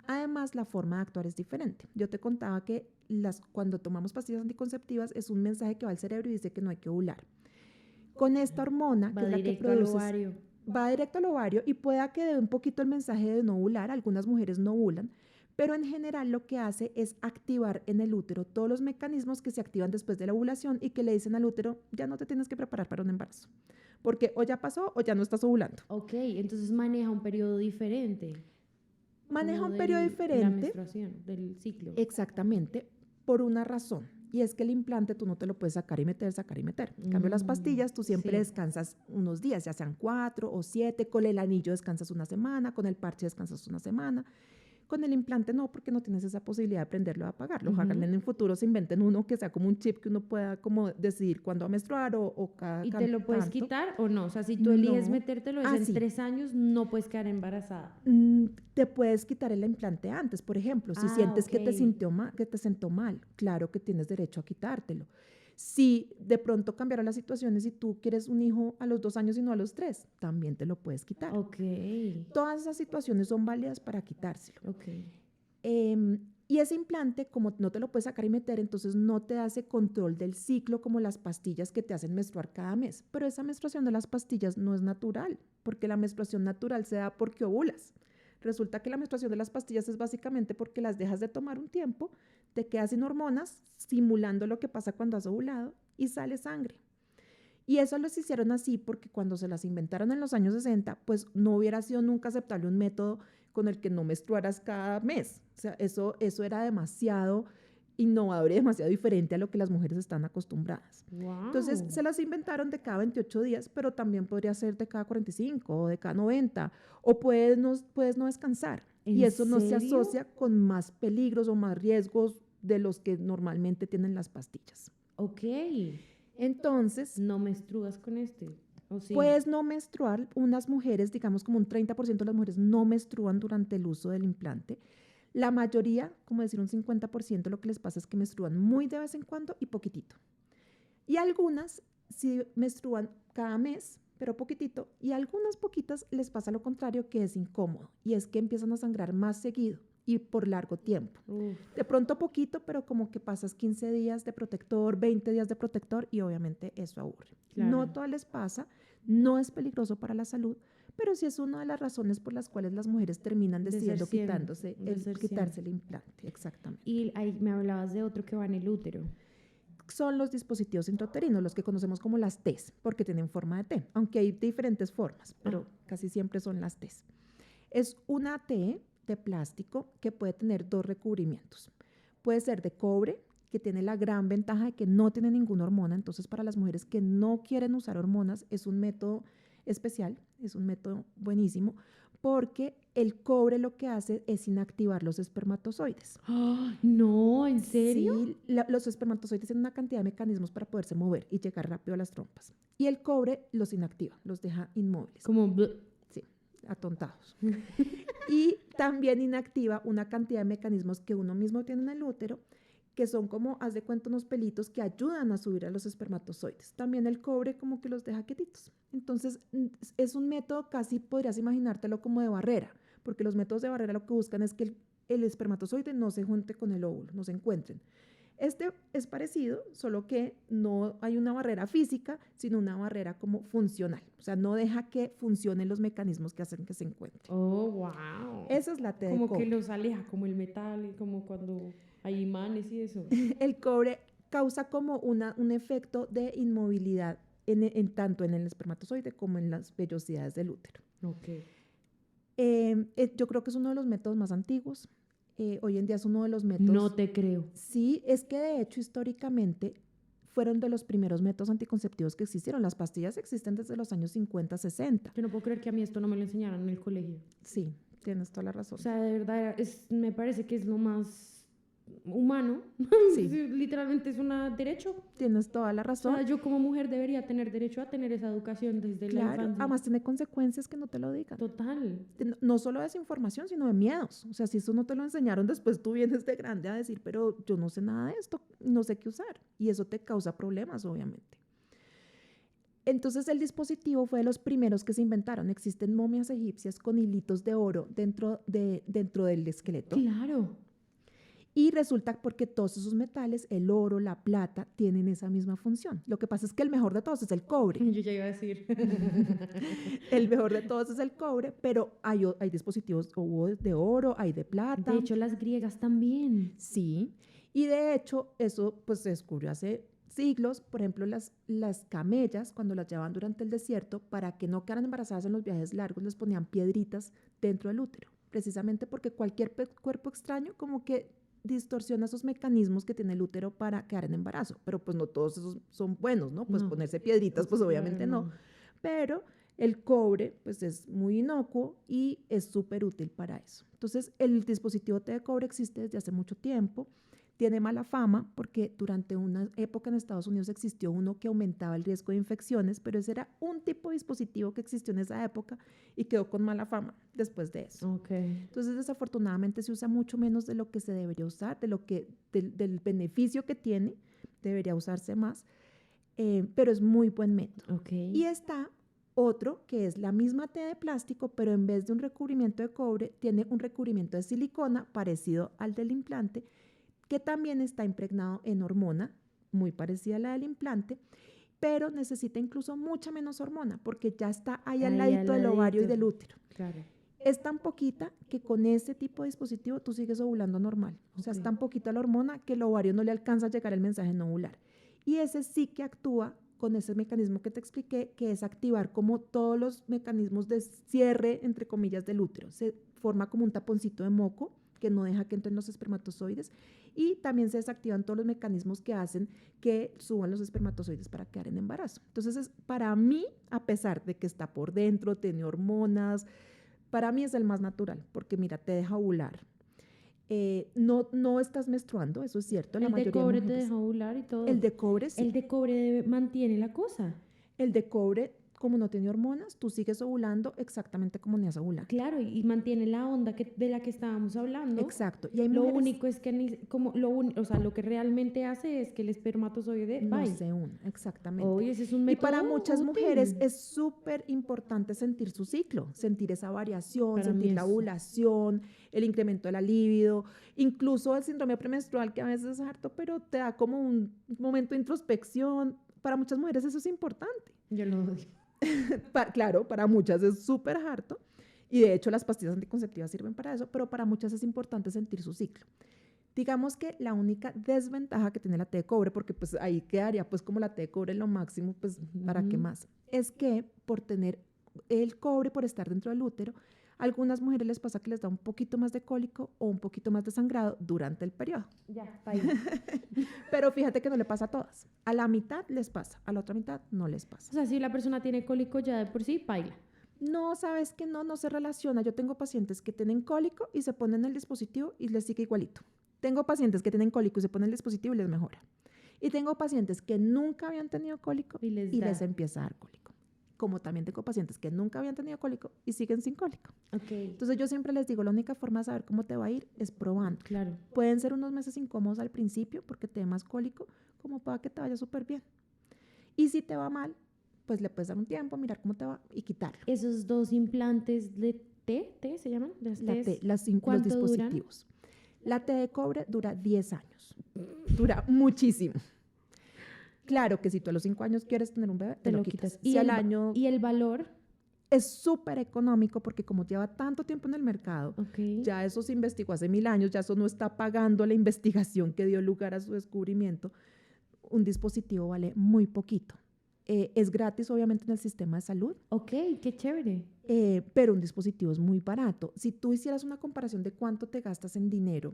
Además, la forma de actuar es diferente. Yo te contaba que cuando tomamos pastillas anticonceptivas es un mensaje que va al cerebro y dice que no hay que ovular. Con esta hormona, Va que es la que directo al produces, ovario. va directo al ovario y pueda que dé un poquito el mensaje de no ovular. Algunas mujeres no ovulan, pero en general lo que hace es activar en el útero todos los mecanismos que se activan después de la ovulación y que le dicen al útero, ya no te tienes que preparar para un embarazo, porque o ya pasó o ya no estás ovulando. Ok, entonces maneja un periodo diferente. Maneja como un periodo La diferente, menstruación, del ciclo. exactamente, por una razón. y es que el implante tú no te lo puedes sacar y meter, sacar y meter. En cambio, las pastillas tú siempre Sí. descansas unos días, ya sean 4 o 7, con el anillo descansas una semana, con el parche descansas una semana. Con el implante no, porque no tienes esa posibilidad de prenderlo y apagarlo. Ojalá en el futuro se inventen uno que sea como un chip que uno pueda como decidir cuándo va a menstruar o cada ¿Y te lo puedes tanto. quitar o no? O sea, si tú eliges No. metértelo es Ah, en sí. 3 años, no puedes quedar embarazada. Te puedes quitar el implante antes, por ejemplo, si Ah, sientes que te ok. sentó mal, claro que tienes derecho a quitártelo. Si de pronto cambiaron las situaciones y tú quieres un hijo a los 2 años y no a los 3, también te lo puedes quitar. Ok, Todas esas situaciones son válidas para quitárselo. ok. Y ese implante, como no te lo puedes sacar y meter, entonces no te hace control del ciclo como las pastillas que te hacen menstruar cada mes. Pero esa menstruación de las pastillas no es natural, porque la menstruación natural se da porque ovulas. Resulta que la menstruación de las pastillas es básicamente porque las dejas de tomar un tiempo, te quedas sin hormonas, simulando lo que pasa cuando has ovulado y sale sangre. Y eso los hicieron así porque cuando se las inventaron en los años 60, pues no hubiera sido nunca aceptable un método con el que no menstruaras cada mes. O sea, eso era demasiado innovador y demasiado diferente a lo que las mujeres están acostumbradas. Wow. Entonces, se las inventaron de cada 28 días, pero también podría ser de cada 45 o de cada 90, o puedes no descansar. Y ¿En eso no se serio? asocia con más peligros o más riesgos de los que normalmente tienen las pastillas. Ok. Entonces, ¿No menstruas con este? ¿O sí? puedes no menstruar. Unas mujeres, digamos como un 30% de las mujeres no menstruan durante el uso del implante. La mayoría, como decir un 50%, lo que les pasa es que menstruan muy de vez en cuando y poquitito. Y algunas sí menstruan cada mes, pero poquitito. Y a algunas poquitas les pasa lo contrario, que es incómodo. Y es que empiezan a sangrar más seguido y por largo tiempo. Uf, De pronto poquito, pero como que pasas 15 días de protector, 20 días de protector y obviamente eso aburre. Claro. No todo les pasa, no es peligroso para la salud, pero sí es una de las razones por las cuales las mujeres terminan De decidiendo ser 100, quitarse el implante. Exactamente. Y ahí me hablabas de otro que va en el útero. Son los dispositivos intrauterinos, los que conocemos como las Ts, porque tienen forma de T, aunque hay diferentes formas, pero casi siempre son las Ts. Es una T de plástico que puede tener 2 recubrimientos. Puede ser de cobre, que tiene la gran ventaja de que no tiene ninguna hormona, entonces para las mujeres que no quieren usar hormonas es un método especial, es un método buenísimo, porque el cobre lo que hace es inactivar los espermatozoides. ¡Ah! No, ¿en serio? Sí, los espermatozoides tienen una cantidad de mecanismos para poderse mover y llegar rápido a las trompas. Y el cobre los inactiva, los deja inmóviles. Como... Sí, atontados. Y también inactiva una cantidad de mecanismos que uno mismo tiene en el útero, que son como, haz de cuenta, unos pelitos que ayudan a subir a los espermatozoides. También el cobre como que los deja quietitos. Entonces, es un método casi podrías imaginártelo como de barrera, porque los métodos de barrera lo que buscan es que el espermatozoide no se junte con el óvulo, no se encuentren. Este es parecido, solo que no hay una barrera física, sino una barrera como funcional. O sea, no deja que funcionen los mecanismos que hacen que se encuentren. Oh, wow. Esa es la T de Como cobre. que los aleja, como el metal, y como cuando hay imanes y eso. El cobre causa como un efecto de inmovilidad tanto en el espermatozoide como en las vellosidades del útero. Ok. Yo creo que es uno de los métodos más antiguos. Hoy en día es uno de los métodos... No te creo. Sí, es que de hecho históricamente fueron de los primeros métodos anticonceptivos que existieron. Las pastillas existen desde los años 50, 60. Yo no puedo creer que a mí esto no me lo enseñaron en el colegio. Sí, tienes toda la razón. O sea, de verdad, me parece que es lo más humano. Sí. Literalmente es un derecho. Tienes toda la O razón. sea, yo como mujer debería tener derecho a tener esa educación desde la Claro, infancia. además tiene consecuencias que no te lo digan. Total. No solo de desinformación, sino de miedos. O sea, si eso no te lo enseñaron, después tú vienes de grande a decir, pero yo no sé nada de esto, no sé qué usar. Y eso te causa problemas, obviamente. Entonces el dispositivo fue de los primeros que se inventaron. Existen momias egipcias con hilitos de oro dentro del esqueleto. Claro. Y resulta porque todos esos metales, el oro, la plata, tienen esa misma función. Lo que pasa es que el mejor de todos es el cobre. Yo ya iba a decir. El mejor de todos es el cobre, pero hay dispositivos de oro, hay de plata. De hecho, las griegas también. Sí, y de hecho eso pues se descubrió hace siglos. Por ejemplo, las camellas, cuando las llevaban durante el desierto, para que no quedaran embarazadas en los viajes largos, les ponían piedritas dentro del útero, precisamente porque cualquier cuerpo extraño como que distorsiona esos mecanismos que tiene el útero para quedar en embarazo, pero pues no todos esos son buenos, ¿no? Pues No. ponerse piedritas, pues obviamente Claro, no, pero el cobre pues es muy inocuo y es súper útil para eso. Entonces el dispositivo T de cobre existe desde hace mucho tiempo, tiene mala fama porque durante una época en Estados Unidos existió uno que aumentaba el riesgo de infecciones, pero ese era un tipo de dispositivo que existió en esa época y quedó con mala fama después de eso. Ok. Entonces, desafortunadamente se usa mucho menos de lo que se debería usar, del beneficio que tiene, debería usarse más, pero es muy buen método. Ok. Y está otro que es la misma T de plástico, pero en vez de un recubrimiento de cobre, tiene un recubrimiento de silicona parecido al del implante, que también está impregnado en hormona, muy parecida a la del implante, pero necesita incluso mucha menos hormona, porque ya está ahí al Ahí ladito al del ovario y ladito. del útero. Claro. Es tan poquita que con ese tipo de dispositivo tú sigues ovulando normal. O sea, es Ok. tan poquita la hormona que el ovario no le alcanza a llegar el mensaje no ovular. Y ese sí que actúa con ese mecanismo que te expliqué, que es activar como todos los mecanismos de cierre, entre comillas, del útero. Se forma como un taponcito de moco que no deja que entren los espermatozoides, y también se desactivan todos los mecanismos que hacen que suban los espermatozoides para quedar en embarazo. Entonces, para mí, a pesar de que está por dentro, tiene hormonas, para mí es el más natural, porque mira, te deja ovular. No estás menstruando, eso es cierto. La El de mayoría de cobre te mujeres. deja ovular y todo. El de cobre sí. El de cobre mantiene la cosa. El de cobre, como no tiene hormonas, tú sigues ovulando exactamente como neas ovulando. Claro, y mantiene la onda de la que estábamos hablando. Exacto. Y hay Lo mujeres único es que o sea, lo que realmente hace es que el espermatozoide no bye. se unen, exactamente. Oye, ese es un Y método para muchas útil. mujeres es súper importante sentir su ciclo, sentir esa variación, Para sentir mí la es- ovulación, el incremento de la libido, incluso el síndrome premenstrual, que a veces es harto, pero te da como un momento de introspección. Para muchas mujeres eso es importante. Yo lo odio. Claro, para muchas es súper harto, y de hecho las pastillas anticonceptivas sirven para eso, pero para muchas es importante sentir su ciclo. Digamos que la única desventaja que tiene la T de cobre, porque pues ahí quedaría pues como la T de cobre lo máximo, pues ¿para qué Ujú. más? Es que por tener el cobre, por estar dentro del útero, a algunas mujeres les pasa que les da un poquito más de cólico o un poquito más de sangrado durante el periodo. Ya, bye. Pero fíjate que no le pasa a todas. A la mitad les pasa, a la otra mitad no les O pasa. sea, si la persona tiene cólico ya de por sí, baila. No, sabes que no se relaciona. Yo tengo pacientes que tienen cólico y se ponen el dispositivo y les sigue igualito. Tengo pacientes que tienen cólico y se ponen el dispositivo y les mejora. Y tengo pacientes que nunca habían tenido cólico Y les y da. les empieza a dar cólico. Como también tengo pacientes que nunca habían tenido cólico y siguen sin cólico. Ok, Entonces yo siempre les digo, la única forma de saber cómo te va a ir es probando. claro. Pueden ser unos meses incómodos al principio porque te dé más cólico, como para que te vaya súper bien. Y si te va mal, pues le puedes dar un tiempo, mirar cómo te va y quitarlo. Esos dos implantes de T se llaman, las La Ts, T, los ¿cuánto duran? dispositivos. La T de cobre dura 10 años. Dura muchísimo. Claro que si tú a los 5 años quieres tener un bebé, te lo quitas. Si al año ¿Y el valor? es súper económico porque como lleva tanto tiempo en el mercado, Ok. ya eso se investigó hace 1000 años, ya eso no está pagando la investigación que dio lugar a su descubrimiento. Un dispositivo vale muy poquito. Es gratis, obviamente, en el sistema de salud, Ok, qué chévere. pero un dispositivo es muy barato. Si tú hicieras una comparación de cuánto te gastas en dinero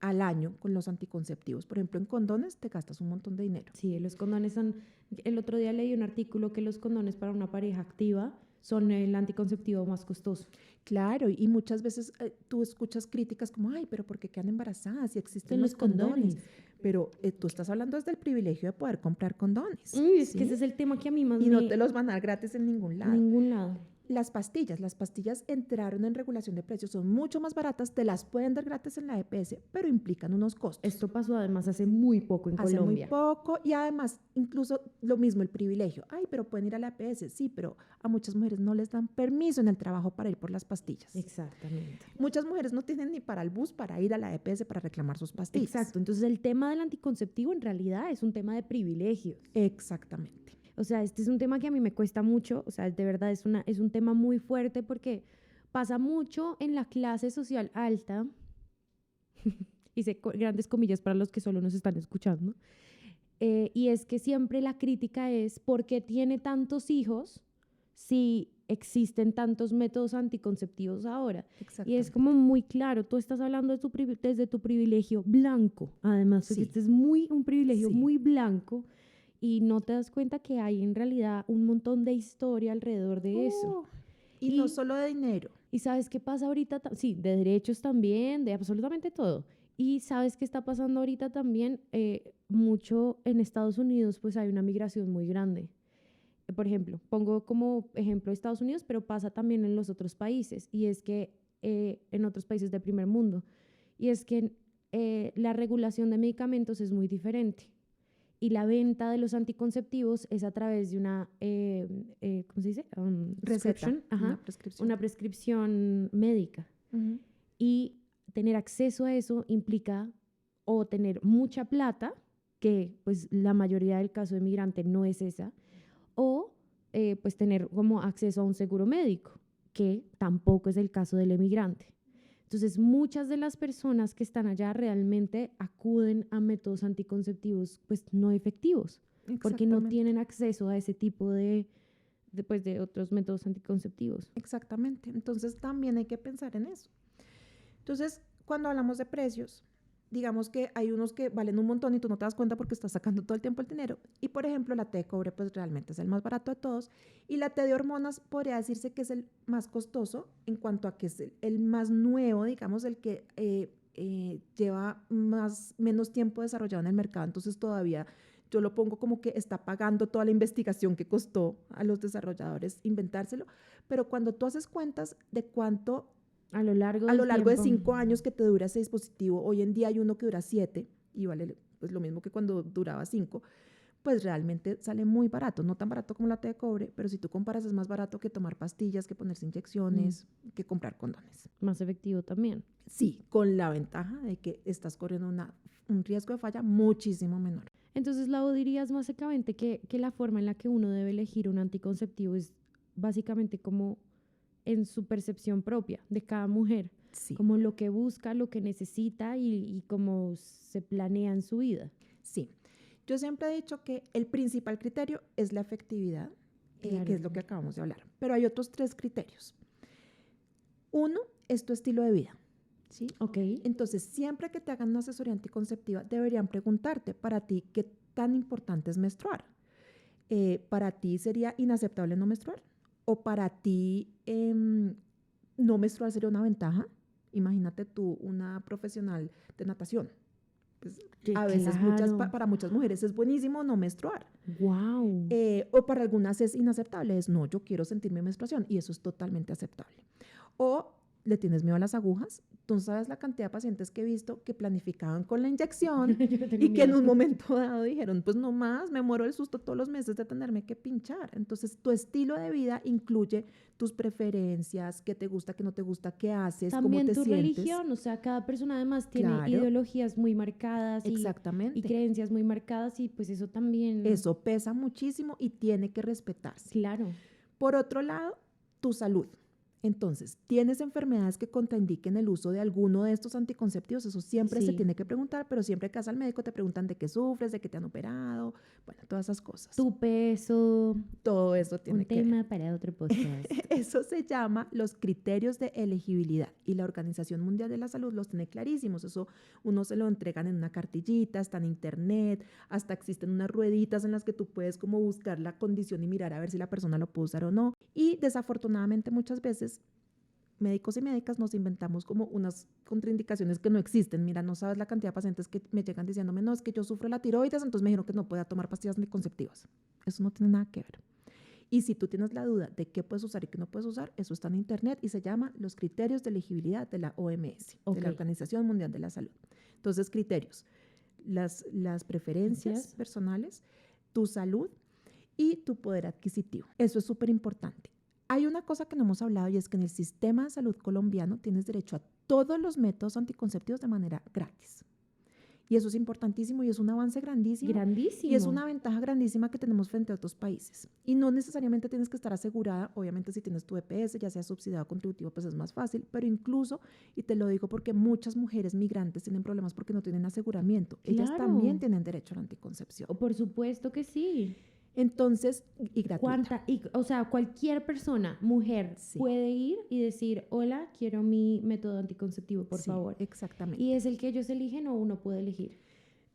al año con los anticonceptivos, por ejemplo, en condones te gastas un montón de dinero. Sí, los condones son... El otro día leí un artículo que los condones para una pareja activa son el anticonceptivo más costoso. Claro, y muchas veces tú escuchas críticas como, ay, pero ¿por qué quedan embarazadas si existen Son los condones? condones. Pero tú estás hablando desde el privilegio de poder comprar condones. Uy, es ¿sí? que ese es el tema que a mí más Y no me... te los van a dar gratis en ningún lado. Ningún lado. Las pastillas entraron en regulación de precios, son mucho más baratas, te las pueden dar gratis en la EPS, pero implican unos costos. Esto pasó además hace muy poco en Hace Colombia. muy poco, y además incluso lo mismo el privilegio. Ay, pero pueden ir a la EPS, sí, pero a muchas mujeres no les dan permiso en el trabajo para ir por las pastillas. Exactamente. Muchas mujeres no tienen ni para el bus para ir a la EPS para reclamar sus pastillas. Exacto. Entonces el tema del anticonceptivo en realidad es un tema de privilegios. Exactamente. O sea, este es un tema que a mí me cuesta mucho, o sea, de verdad es un tema muy fuerte porque pasa mucho en la clase social alta, hice grandes comillas para los que solo nos están escuchando, y es que siempre la crítica es, ¿por qué tiene tantos hijos si existen tantos métodos anticonceptivos ahora. Y es Exactamente. como muy claro, tú estás hablando desde tu privilegio blanco, además, porque Sí. este es un privilegio Sí. muy blanco y no te das cuenta que hay en realidad un montón de historia alrededor de eso. Y no solo de dinero. ¿Y sabes qué pasa ahorita? Sí, de derechos también, de absolutamente todo. Y ¿sabes qué está pasando ahorita también? Mucho en Estados Unidos, pues hay una migración muy grande. Por ejemplo, pongo como ejemplo Estados Unidos, pero pasa también en los otros países. Y es que en otros países del primer mundo. Y es que la regulación de medicamentos es muy diferente. Y la venta de los anticonceptivos es a través de una, ¿cómo se dice? Receta, Prescription, ajá, una prescripción. una prescripción médica. Ujú. Y tener acceso a eso implica o tener mucha plata, que pues la mayoría del caso de migrante no es esa, o pues tener como acceso a un seguro médico, que tampoco es el caso del emigrante. Entonces, muchas de las personas que están allá realmente acuden a métodos anticonceptivos pues no efectivos, porque no Exactamente. tienen acceso a ese tipo pues, de otros métodos anticonceptivos. Exactamente. Entonces también hay que pensar en eso. Entonces, cuando hablamos de precios, digamos que hay unos que valen un montón y tú no te das cuenta porque estás sacando todo el tiempo el dinero. Y por ejemplo, la T de cobre pues realmente es el más barato de todos. Y la T de hormonas podría decirse que es el más costoso en cuanto a que es el más nuevo, digamos, el que lleva menos tiempo desarrollado en el mercado. Entonces todavía yo lo pongo como que está pagando toda la investigación que costó a los desarrolladores inventárselo. Pero cuando tú haces cuentas de cuánto A lo largo a lo del largo de tiempo. 5 años que te dura ese dispositivo, hoy en día hay uno que dura 7 y vale pues, lo mismo que cuando duraba 5, pues realmente sale muy barato, no tan barato como la T de cobre, pero si tú comparas es más barato que tomar pastillas, que ponerse inyecciones, que comprar condones. Más efectivo también. Sí, con la ventaja de que estás corriendo un riesgo de falla muchísimo menor. Entonces, Lau, dirías básicamente que la forma en la que uno debe elegir un anticonceptivo es básicamente como en su percepción propia de cada mujer, Sí, como lo que busca, lo que necesita y cómo se planea en su vida. sí. Yo siempre he dicho que el principal criterio es la efectividad, Claro. que es lo que acabamos de hablar, pero hay otros 3 criterios. Uno es tu estilo de vida, ¿sí? Ok. Entonces, siempre que te hagan una asesoría anticonceptiva, deberían preguntarte para ti qué tan importante es menstruar. ¿Para ti sería inaceptable no menstruar? ¿O para ti no menstruar sería una ventaja? Imagínate tú, una profesional de natación. Pues, Sí, a veces claro. para muchas mujeres es buenísimo no menstruar. Wow. O para algunas es inaceptable, es no, yo quiero sentir mi menstruación y eso es totalmente aceptable. O le tienes miedo a las agujas, tú sabes la cantidad de pacientes que he visto que planificaban con la inyección Yo le tengo y que en miedo. un momento dado dijeron, pues no más, me muero del susto todos los meses de tenerme que pinchar. Entonces tu estilo de vida incluye tus preferencias, qué te gusta, qué no te gusta, qué haces, cómo También te tu sientes. religión, o sea, cada persona además tiene Claro. ideologías muy marcadas y Exactamente. creencias muy marcadas y pues eso también. Eso pesa muchísimo y tiene que respetarse. Claro. Por otro lado, tu salud. Entonces, ¿tienes enfermedades que contraindiquen el uso de alguno de estos anticonceptivos? Eso siempre se Sí. tiene que preguntar, pero siempre que vas al médico te preguntan de qué sufres, de qué te han operado, bueno, todas esas cosas. Tu peso. Todo eso tiene Un que ver. tema para otro podcast. Eso se llama los criterios de elegibilidad y la Organización Mundial de la Salud los tiene clarísimos. Eso uno se lo entregan en una cartillita, está en internet, hasta existen unas rueditas en las que tú puedes como buscar la condición y mirar a ver si la persona lo puede usar o no. Y desafortunadamente muchas veces médicos y médicas nos inventamos como unas contraindicaciones que no existen. Mira, no sabes la cantidad de pacientes que me llegan diciéndome, no, es que yo sufro la tiroides, entonces me dijeron que no pueda tomar pastillas anticonceptivas. Eso no tiene nada que ver. Y si tú tienes la duda de qué puedes usar y qué no puedes usar, eso está en internet y se llama los criterios de elegibilidad de la OMS, de la Organización Mundial de la Salud. Entonces, criterios, las preferencias personales, tu salud y tu poder adquisitivo. Eso es súper importante. Hay una cosa que no hemos hablado y es que en el sistema de salud colombiano tienes derecho a todos los métodos anticonceptivos de manera gratis. Y eso es importantísimo y es un avance grandísimo. Grandísimo. Y es una ventaja grandísima que tenemos frente a otros países. Y no necesariamente tienes que estar asegurada, obviamente si tienes tu EPS, ya sea subsidiado o contributivo, pues es más fácil, pero incluso, y te lo digo porque muchas mujeres migrantes tienen problemas porque no tienen aseguramiento. Ellas Claro. también tienen derecho a la anticoncepción. Por supuesto que sí. Entonces, y gratuita. O sea, cualquier persona, mujer, Sí. puede ir y decir, hola, quiero mi método anticonceptivo, por Sí, favor. exactamente. ¿Y es el que ellos eligen o uno puede elegir?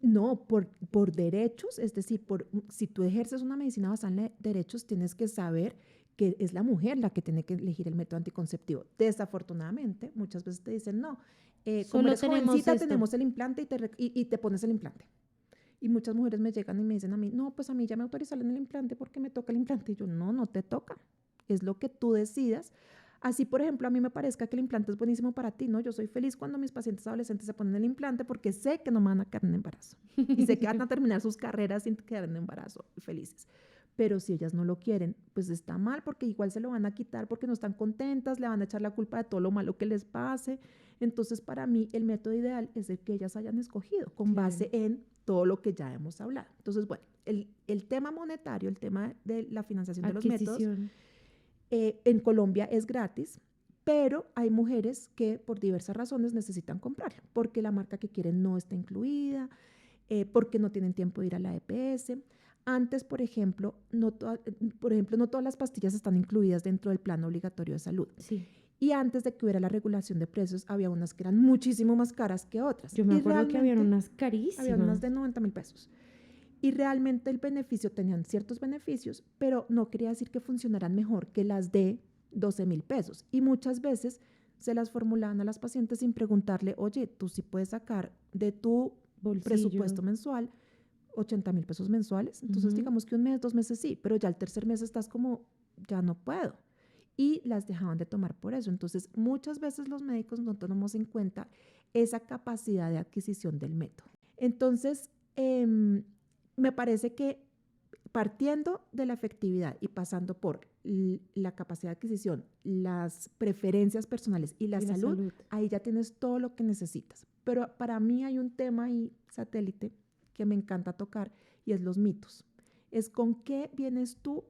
No, por derechos, es decir, si tú ejerces una medicina basada en derechos, tienes que saber que es la mujer la que tiene que elegir el método anticonceptivo. Desafortunadamente, muchas veces te dicen, no, como Solo eres tenemos jovencita, esto. tenemos el implante y te pones el implante. Y muchas mujeres me llegan y me dicen a mí, no, pues a mí ya me autorizaron el implante porque me toca el implante. Y yo, no, no te toca. Es lo que tú decidas. Así, por ejemplo, a mí me parezca que el implante es buenísimo para ti, ¿no? Yo soy feliz cuando mis pacientes adolescentes se ponen el implante porque sé que no me van a quedar en embarazo. Y sé que van a terminar sus carreras sin quedar en embarazo, felices. Pero si ellas no lo quieren, pues está mal porque igual se lo van a quitar porque no están contentas, le van a echar la culpa de todo lo malo que les pase. Entonces, para mí, el método ideal es el que ellas hayan escogido con base en todo lo que ya hemos hablado. Entonces, bueno, el tema monetario, el tema de la financiación de los métodos, en Colombia es gratis, pero hay mujeres que por diversas razones necesitan comprarlo, porque la marca que quieren no está incluida, porque no tienen tiempo de ir a la EPS. Antes, por ejemplo, no todas las pastillas están incluidas dentro del plan obligatorio de salud. Sí. Y antes de que hubiera la regulación de precios, había unas que eran muchísimo más caras que otras. Yo me acuerdo que había unas carísimas. Había unas de 90.000 pesos. Y realmente el beneficio, tenían ciertos beneficios, pero no quería decir que funcionaran mejor que las de 12.000 pesos. Y muchas veces se las formulaban a las pacientes sin preguntarle, oye, tú sí puedes sacar de tu presupuesto mensual 80.000 pesos mensuales. Entonces, digamos que un mes, 2 meses sí, pero ya el tercer mes estás como, ya no puedo. Y las dejaban de tomar por eso. Entonces, muchas veces los médicos no tomamos en cuenta esa capacidad de adquisición del método. Entonces, me parece que partiendo de la efectividad y pasando por la capacidad de adquisición, las preferencias personales y la salud, ahí ya tienes todo lo que necesitas. Pero para mí hay un tema ahí, satélite, que me encanta tocar y es los mitos. Es con qué vienes tú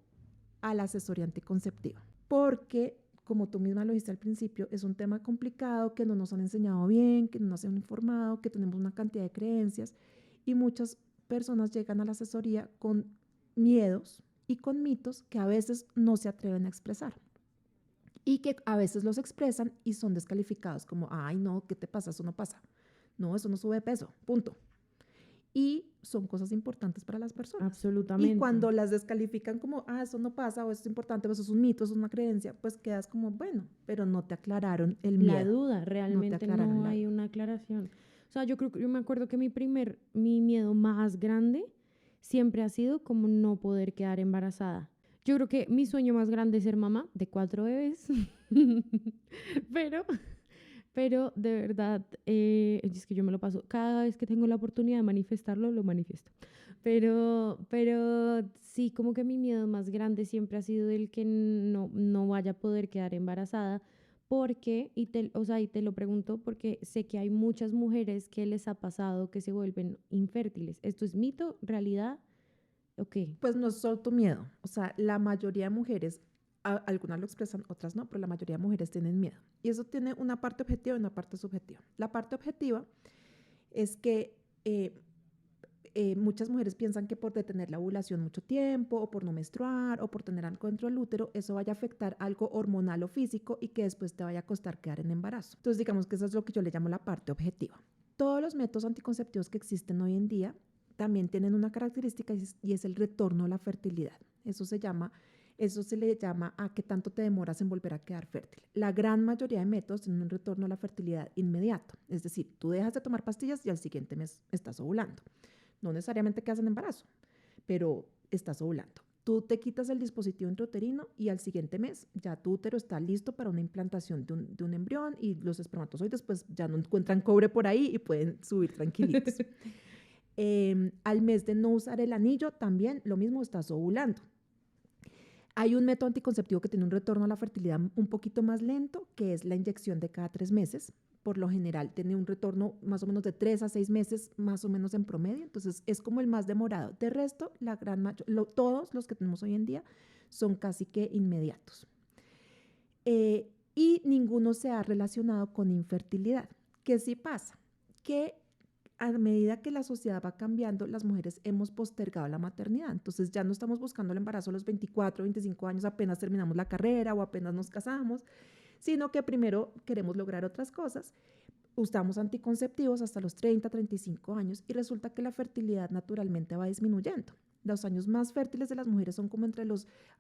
a la asesoría anticonceptiva. Porque, como tú misma lo dijiste al principio, es un tema complicado que no nos han enseñado bien, que no nos han informado, que tenemos una cantidad de creencias y muchas personas llegan a la asesoría con miedos y con mitos que a veces no se atreven a expresar y que a veces los expresan y son descalificados como, ay no, ¿qué te pasa? Eso no pasa. No, eso no sube de peso, punto. Y son cosas importantes para las personas. Absolutamente. Y cuando las descalifican como, eso no pasa, o eso es importante, o eso es un mito, eso es una creencia, pues quedas como, bueno, pero no te aclararon el miedo. La duda, realmente no hay una aclaración. O sea, yo me acuerdo que mi miedo más grande siempre ha sido como no poder quedar embarazada. Yo creo que mi sueño más grande es ser mamá de 4 bebés, pero de verdad, es que yo me lo paso, cada vez que tengo la oportunidad de manifestarlo, lo manifiesto. Pero sí, como que mi miedo más grande siempre ha sido el que no vaya a poder quedar embarazada, porque, y te lo pregunto porque sé que hay muchas mujeres que les ha pasado que se vuelven infértiles. ¿Esto es mito, realidad? Okay. Pues no es solo tu miedo, o sea, la mayoría de mujeres, algunas lo expresan, otras no, pero la mayoría de mujeres tienen miedo. Y eso tiene una parte objetiva y una parte subjetiva. La parte objetiva es que muchas mujeres piensan que por detener la ovulación mucho tiempo, o por no menstruar, o por tener algo dentro del útero, eso vaya a afectar algo hormonal o físico y que después te vaya a costar quedar en embarazo. Entonces, digamos que eso es lo que yo le llamo la parte objetiva. Todos los métodos anticonceptivos que existen hoy en día también tienen una característica y es el retorno a la fertilidad. Eso se le llama a qué tanto te demoras en volver a quedar fértil. La gran mayoría de métodos tienen un retorno a la fertilidad inmediato. Es decir, tú dejas de tomar pastillas y al siguiente mes estás ovulando. No necesariamente quedas en embarazo, pero estás ovulando. Tú te quitas el dispositivo intrauterino y al siguiente mes ya tu útero está listo para una implantación de un embrión y los espermatozoides pues ya no encuentran cobre por ahí y pueden subir tranquilitos. Al mes de no usar el anillo también lo mismo, estás ovulando. Hay un método anticonceptivo que tiene un retorno a la fertilidad un poquito más lento, que es la inyección de cada 3 meses. Por lo general tiene un retorno más o menos de 3 a 6 meses, más o menos en promedio. Entonces es como el más demorado. De resto, todos los que tenemos hoy en día son casi que inmediatos. Y ninguno se ha relacionado con infertilidad. ¿Qué sí pasa? Que a medida que la sociedad va cambiando, las mujeres hemos postergado la maternidad. Entonces ya no estamos buscando el embarazo a los 24, 25 años, apenas terminamos la carrera o apenas nos casamos, sino que primero queremos lograr otras cosas. Usamos anticonceptivos hasta los 30, 35 años y resulta que la fertilidad naturalmente va disminuyendo. Los años más fértiles de las mujeres son como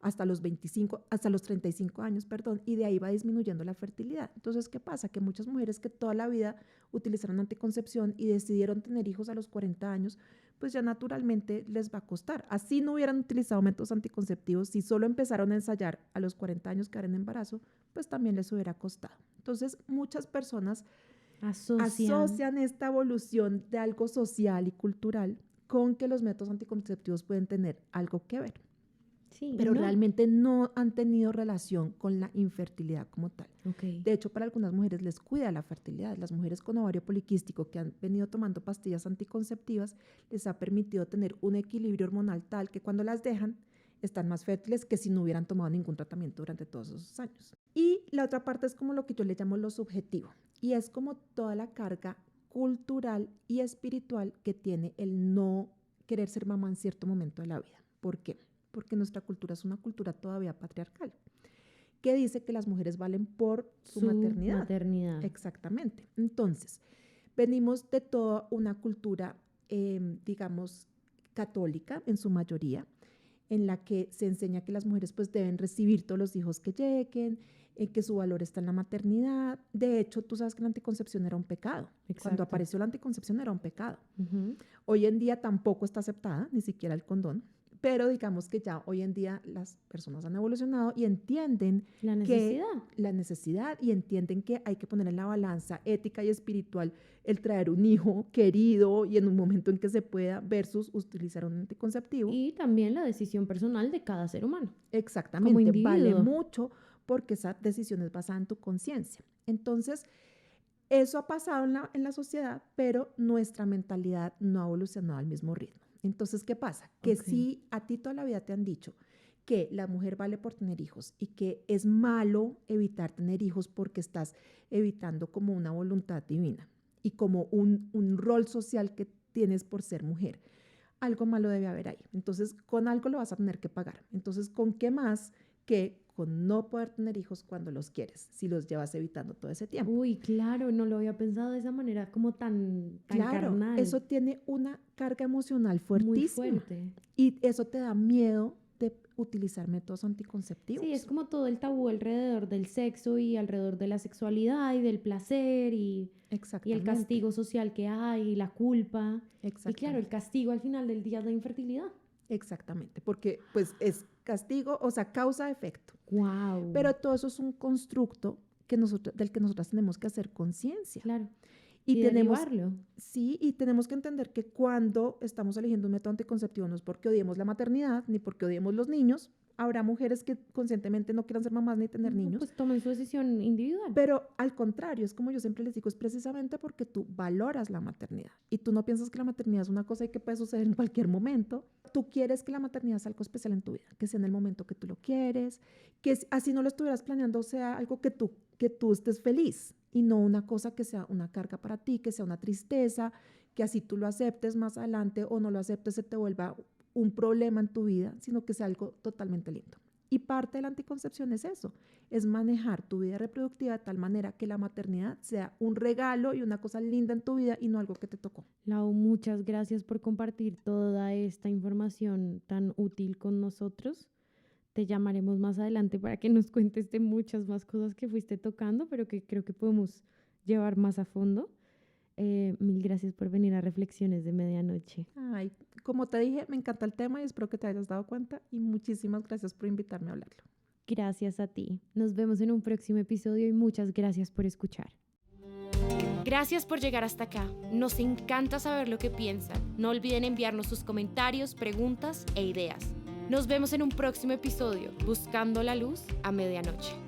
hasta los 35 años, y de ahí va disminuyendo la fertilidad. Entonces, ¿qué pasa? Que muchas mujeres que toda la vida utilizaron anticoncepción y decidieron tener hijos a los 40 años, pues ya naturalmente les va a costar. Así no hubieran utilizado métodos anticonceptivos, si solo empezaron a ensayar a los 40 años quedar en embarazo, pues también les hubiera costado. Entonces, muchas personas asocian esta evolución de algo social y cultural con que los métodos anticonceptivos pueden tener algo que ver. Sí, pero realmente no han tenido relación con la infertilidad como tal. Okay. De hecho, para algunas mujeres les cuida la fertilidad. Las mujeres con ovario poliquístico que han venido tomando pastillas anticonceptivas les ha permitido tener un equilibrio hormonal tal que cuando las dejan están más fértiles que si no hubieran tomado ningún tratamiento durante todos esos años. Y la otra parte es como lo que yo le llamo lo subjetivo, y es como toda la carga cultural y espiritual que tiene el no querer ser mamá en cierto momento de la vida. ¿Por qué? Porque nuestra cultura es una cultura todavía patriarcal, que dice que las mujeres valen por su maternidad. Exactamente. Entonces, venimos de toda una cultura, digamos, católica en su mayoría, en la que se enseña que las mujeres pues deben recibir todos los hijos que lleguen, que su valor está en la maternidad. De hecho, tú sabes que la anticoncepción era un pecado. Exacto. Cuando apareció la anticoncepción era un pecado. Uh-huh. Hoy en día tampoco está aceptada, ni siquiera el condón, pero digamos que ya hoy en día las personas han evolucionado y entienden la necesidad y entienden que hay que poner en la balanza ética y espiritual el traer un hijo querido y en un momento en que se pueda versus utilizar un anticonceptivo. Y también la decisión personal de cada ser humano. Exactamente, vale mucho porque esa decisión es basada en tu conciencia. Entonces, eso ha pasado en la sociedad, pero nuestra mentalidad no ha evolucionado al mismo ritmo. Entonces, ¿qué pasa? Que si a ti toda la vida te han dicho que la mujer vale por tener hijos y que es malo evitar tener hijos porque estás evitando como una voluntad divina y como un rol social que tienes por ser mujer, algo malo debe haber ahí. Entonces, con algo lo vas a tener que pagar. Entonces, ¿con qué más que con no poder tener hijos cuando los quieres, si los llevas evitando todo ese tiempo? Uy, claro, no lo había pensado de esa manera como tan carnal. Eso tiene una carga emocional fuertísima. Muy fuerte. Y eso te da miedo de utilizar métodos anticonceptivos. Sí, es como todo el tabú alrededor del sexo y alrededor de la sexualidad y del placer y el castigo social que hay, y la culpa. Y claro, el castigo al final del día es la infertilidad. Exactamente, porque pues es castigo, o sea, causa-efecto. Wow. Pero todo eso es un constructo del que nosotras tenemos que hacer conciencia. Claro. Y derivarlo. Sí, y tenemos que entender que cuando estamos eligiendo un método anticonceptivo no es porque odiemos la maternidad, ni porque odiemos los niños. Habrá mujeres que conscientemente no quieran ser mamás ni tener niños. Pues tomen su decisión individual. Pero al contrario, es como yo siempre les digo, es precisamente porque tú valoras la maternidad y tú no piensas que la maternidad es una cosa y que puede suceder en cualquier momento. Tú quieres que la maternidad sea algo especial en tu vida, que sea en el momento que tú lo quieres, que así no lo estuvieras planeando, sea algo que tú estés feliz y no una cosa que sea una carga para ti, que sea una tristeza, que así tú lo aceptes más adelante o no lo aceptes, se te vuelva un problema en tu vida, sino que sea algo totalmente lindo. Y parte de la anticoncepción es eso, es manejar tu vida reproductiva de tal manera que la maternidad sea un regalo y una cosa linda en tu vida y no algo que te tocó. Lau, muchas gracias por compartir toda esta información tan útil con nosotros. Te llamaremos más adelante para que nos cuentes de muchas más cosas que fuiste tocando, pero que creo que podemos llevar más a fondo. Mil gracias por venir a Reflexiones de Medianoche. Ay, como te dije, me encanta el tema y espero que te hayas dado cuenta y muchísimas gracias por invitarme a hablarlo. Gracias a ti. Nos vemos en un próximo episodio y muchas gracias por escuchar. Gracias por llegar hasta acá. Nos encanta saber lo que piensan. No olviden enviarnos sus comentarios, preguntas e ideas. Nos vemos en un próximo episodio, Buscando la Luz a Medianoche.